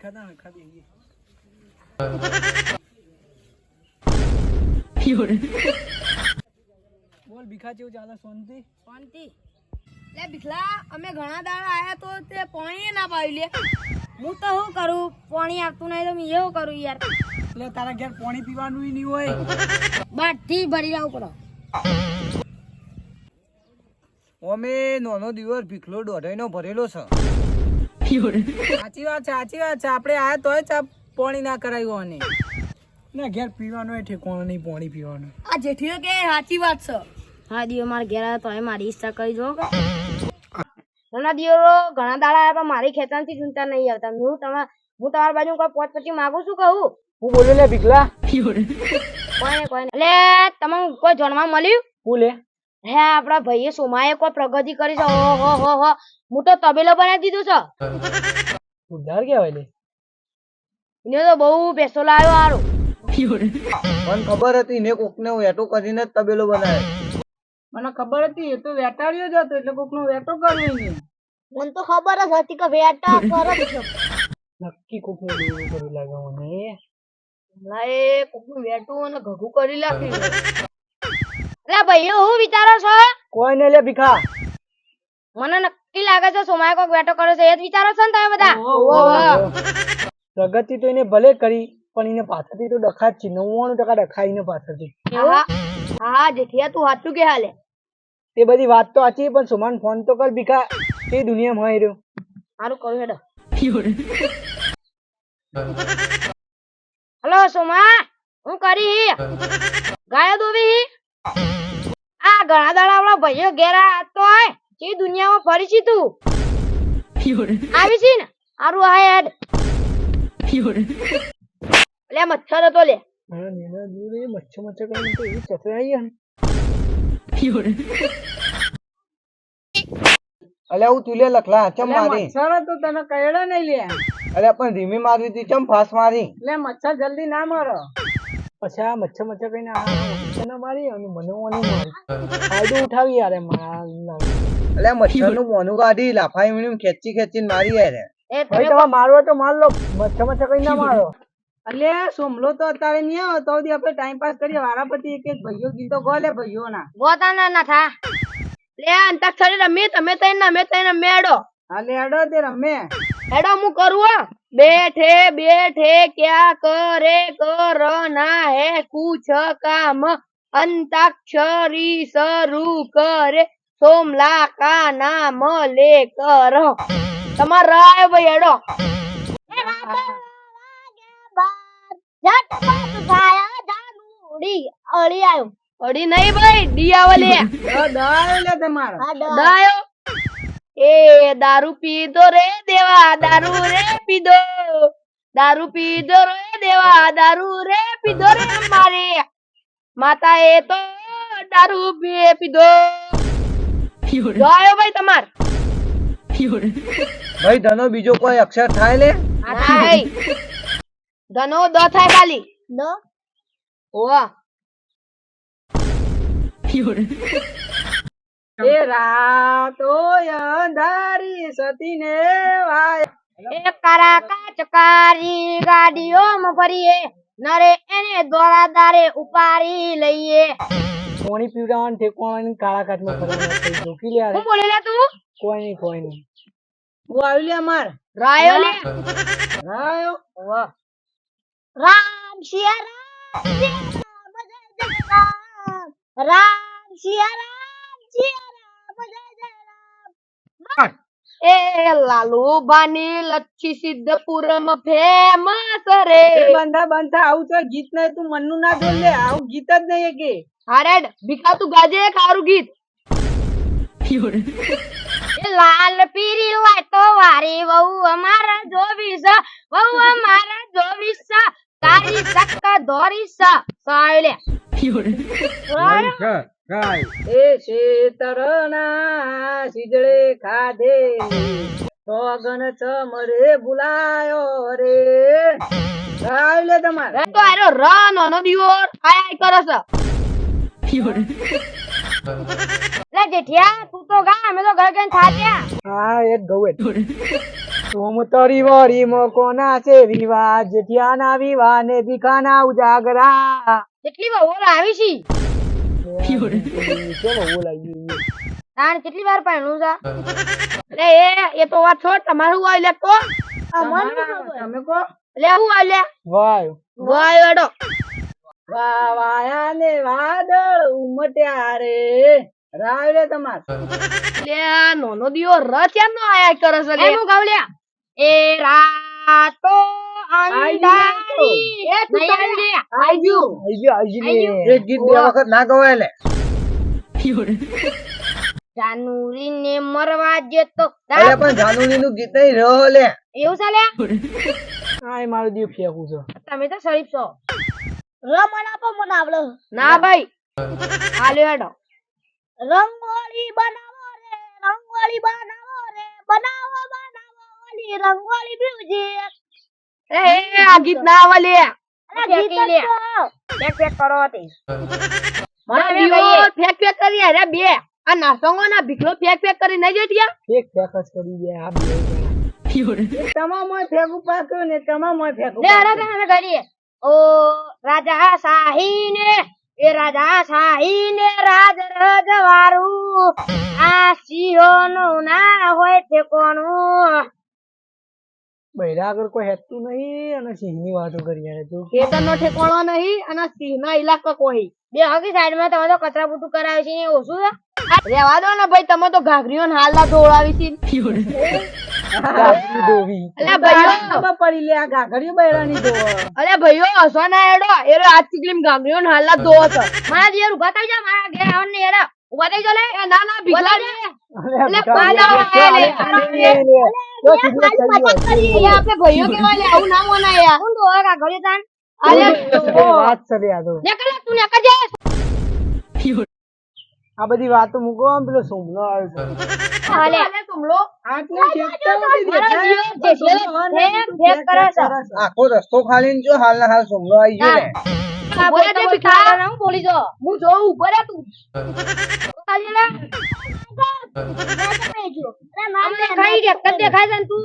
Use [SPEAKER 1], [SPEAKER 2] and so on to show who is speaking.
[SPEAKER 1] ભીખાતા હરખા બેહીએ. બોલ ભીખા જેવું ચાલે શાંતિ?
[SPEAKER 2] શાંતિ. લે ભીખલા, અમે ઘણા દાડા આયા તો તે પાણી ના પાયું લે. હું તો શું કરું, પાણી આવતું નહીં તો હું એવું કરું યાર.
[SPEAKER 1] એટલે તારા ઘેર પાણી પીવાનું નહીં હોય.
[SPEAKER 2] બાટથી ભરી લાવું પડો.
[SPEAKER 1] અમે નાનો દિવસ ભીખલો દોઢાઈનો ભરેલો છે. સાચી વાત છે. આપણે આયા તોય ચા પાણી ના કરાયું અને ના ઘેર પીવાનો એ ઠેકોણો નહીં પાણી પીવાનું.
[SPEAKER 2] આ જેઠીઓ કે સાચી વાત છે. હા દિયો મારા ઘેર આવ્યો તો મારી ઈચ્છા કરી જો કે ઘણા દિયો ઘણા દાડા આવ્યા પણ મારી ખેતરથી ચિંતા નહીં આવતા. હું તમારા બાજુ કોઈ પોત પછી માગું છું કહું.
[SPEAKER 1] હું બોલ્યો લે ભીખલા.
[SPEAKER 2] કોઈ નહીં. એટલે તમને કોઈ જાણવા મળ્યું?
[SPEAKER 1] હું લે
[SPEAKER 2] હે આપડા ભાઈએ સોમાએ કોઈ પ્રગતિ કરી છે. ઓહો હું તો તબેલો બનાવી દીધું છે.
[SPEAKER 1] ઉધાર કહેવાય લે.
[SPEAKER 2] એને તો બહુ પૈસો લાવ્યો હારું.
[SPEAKER 1] મને ખબર હતી ને કોકને વેટો કરીને જ તબેલો બનાવ્યો. મને ખબર હતી એ તો વેટાડ્યો જ હતો એટલે કોકનો વેટો કર્યો નહીં.
[SPEAKER 2] મને તો ખબર જ હતી કે વેટા કરે છે.
[SPEAKER 1] નક્કી કોકનો દેવું કરી લાગે મને.
[SPEAKER 2] હમણાં એ કોકનું વેટું અને ઘઘું કરી નાખ્યું. એટલે ભાઈઓ હું વિચારો છો?
[SPEAKER 1] કોઈ ને લે ભીખા.
[SPEAKER 2] મને નક્કી લાગે છે સોમાએ કોક વેટો કર્યો છે. એ જ વિચારો છો ને તમે બધા?
[SPEAKER 1] પ્રગતિ તો એને ભલે કરી પણ એને પાછળથી તો ડખા જ છે. 99% ડખા એને પાછળથી.
[SPEAKER 2] હા જેઠિયા તું સાચું કે હાલે.
[SPEAKER 1] એ બધી વાત તો સાચી પણ સુમાન ફોન તો કર ભીખા. એ દુનિયામાં હોય રહ્યો.
[SPEAKER 2] સારું કહ્યું હેડો. હલો સોમા, હું કરી ગાયો દોવી. આ ઘણા દાડા આપણા ભાઈઓ ઘેર આયા તો હોય જે દુનિયામાં ફરી છી તું આવી છી ને. સારું આ હેડ. લે મચ્છર હતો લે.
[SPEAKER 1] મચ્છર કરીને તો એવી ચતરાઈ ને. અલે હું તુલે લખલા ચમ મારી. મચ્છર તો તને કહેડા નહીં લે. અલે પણ ધીમે મારવી હતી ચમ ફાસ મારી. એટલે મચ્છર જલ્દી ના મારો. પછી આ મચ્છર કઈને મચ્છર ના મારી અને મને મારી ફાયદો ઉઠાવી યાર. અલે મચ્છર નું મોનું કાઢી લાફાઈ ખેંચીને મારી યાર. ભાઈ તમે મારવો તો માર લો. મચ્છર કઈ ના મારો. અલે સોમલો તો અત્યારે નહીં આવે તો આપણે ટાઈમ પાસ કરીએ. વારા પછી એક ભાઈઓ ગીતો ગોલે ભાઈઓ ના
[SPEAKER 2] ગોતા ના થા. લે અંતાક્ષરી રમી તમે તઈને રમે હેડો.
[SPEAKER 1] હા લે હેડો તે રમે
[SPEAKER 2] હેડો હું કરું. બેઠે क्या करे करना है कुछ काम अंताक्षरी शुरू करे सोमला का नाम ले कर. તમાર રાય ભાઈ હેડો. અડી નહીં ભાઈ ડી આવે લે. ડાયો એ દારૂ પીધો રે દેવા દારૂ રે પીધો. દારૂ પીધો રે દેવા દારૂ રે પીધો રે મારે માતા એ તો દારૂ પીધો. ડાયો ભાઈ તમાર.
[SPEAKER 1] ભાઈ ધનો બીજો કોઈ અક્ષર થાય લે.
[SPEAKER 2] ધનો દ થાય ખાલી. દ ઓવા
[SPEAKER 1] એ રાતો અંધારી સતી ને વાય.
[SPEAKER 2] એ કારા કાચકારી ગાડીઓમાં ફરીએ નરે એને દોરાદારે ઉપાડી લઈએ.
[SPEAKER 1] કોણી પીવડાવવાનું ઠેકોણ કાળા કાચમાં ફરવાનું જોકી લે.
[SPEAKER 2] હું બોલે લે તું?
[SPEAKER 1] કોઈ નહીં. હું આવી લે માર
[SPEAKER 2] રાયો લે.
[SPEAKER 1] રાયો વાહ.
[SPEAKER 2] રામ સિયા રામ સિયા રામ એ લાલુ બાની લચ્છી સિદ્ધપુરમાં ફેમસ રે.
[SPEAKER 1] બંધા આવું તો ગીત નહીં. તું મનનું ના બોલ લે. આવું ગીત જ નહીં કે.
[SPEAKER 2] હારેડ ભીખા તું ગાજે એક સારું ગીત. એ લાલ પીરી હોય તો વારી વહુ અમારા જોવીસ વહુ અમારા જોવીસ તારી સક્ક ધોરીસ સાયલે. એ શેતરના સિજળે ખાધે સોગન ચમરે ભૂલાયો રે. ગાય લે તમારે તો આરો રન નો દિયોર આય કરસ. લે જેઠિયા તું તો ગા અમે તો ઘર ગઈને થાક્યા.
[SPEAKER 1] હા એક ગૌ તુમ તરી વરી કોના છે વિવાહ જેઠિયાના વિવાહ ને ભીખાના ઉજાગરા
[SPEAKER 2] કેટલી વાર આવી છી
[SPEAKER 1] કેવો બોલાય
[SPEAKER 2] તાણ કેટલી વાર પહેણું છે એ તો વાત છોડ તમારું હોય લે તો
[SPEAKER 1] તમે કો
[SPEAKER 2] લે હું હોય લે
[SPEAKER 1] વાય
[SPEAKER 2] વાય એડો
[SPEAKER 1] વાયા ને વાદળ ઉમટ્યા રે રાવલે તમાર
[SPEAKER 2] લે આ નોનો દિયો ર કેમ નો આયા કરે છે લે હું ગાવ લે એ રાતો અંધારી એ તું આવી લે
[SPEAKER 1] આઈજુ એક ગીત બે વખત ના ગવાય લે
[SPEAKER 2] જાનુરી ને મરવા જેતો
[SPEAKER 1] અરે પણ જાનુની નું ગીત નહીં રહ્યો લે
[SPEAKER 2] એવું છે લે
[SPEAKER 1] આય મારું દીવ ફેંકું છે
[SPEAKER 2] તમે તો શરીફ છો રમણ આપો મને આવડે ના ભાઈ આલ્યો હેડો રંગોળી બનાવો રે ઓલી રંગોળી મ્યુઝિક એ આ ગીત ના આવે લે ગીત લે ફેક કરો હતી મને ફેક કરી અરે બે આ નાસંગો ના ભીખલો ફેક કરી નઈ જઈયા
[SPEAKER 1] એક ફેક જ કરી દે આ બે તમામ ફેંકું પાક્યો ને તમામ ફેંકું
[SPEAKER 2] લે અરે તમે કરીએ ઓ રાજા શાહીને રાજ રજવારું આ સિંહોનું ના હોય ઠેકોણું
[SPEAKER 1] બૈરા આગળ કોઈ હેતું નહીં અને સિંહની વાતો કરી યાર તું
[SPEAKER 2] ખેતરનો ઠેકોણો નહીં અને સિંહના ઇલાકા કોઈ બે હકી સાઈડમાં તમે તો કચરા પૂતું કરાવે છે ને ઓછું છે રેવા દો ને ભાઈ તમે તો ઘાઘરીઓ ને હાલના દોડાવી છે અલ્યા ભાઈઓ
[SPEAKER 1] પડી લે આ ગાઘડીઓ બૈરાની દોવ
[SPEAKER 2] અલ્યા ભાઈઓ હસો ના એડો એરો આજ થી ઘાઘરીઓ ને હાલના દોવો છે મારા દિયર ઉભા થઈ જા મારા ઘેર આવન ને એડા ઉભા થઈ જો લે એ ના ના ભીખલા લે એટલે પાડા લે આપણે ભાઈઓ કેવા લે આવું ના મોના યાર કોણ દોવા ગાઘડી તાન
[SPEAKER 1] વાત ચલે આ તો
[SPEAKER 2] નેકળ તું નેકળ જે
[SPEAKER 1] આ બધી વાતો મૂકો આમ પેલો સોમલો આવ્યો
[SPEAKER 2] હાલે સોમલો
[SPEAKER 1] આટલે આખો રસ્તો ખાલી જો હાલ ના હાલ સોમલો આવી ગયો ને
[SPEAKER 2] બોલે તે ભિખારા હું બોલી જો હું જો ઉપર તું ખાલી લે ખાઈ દે કદ દેખાય છે તું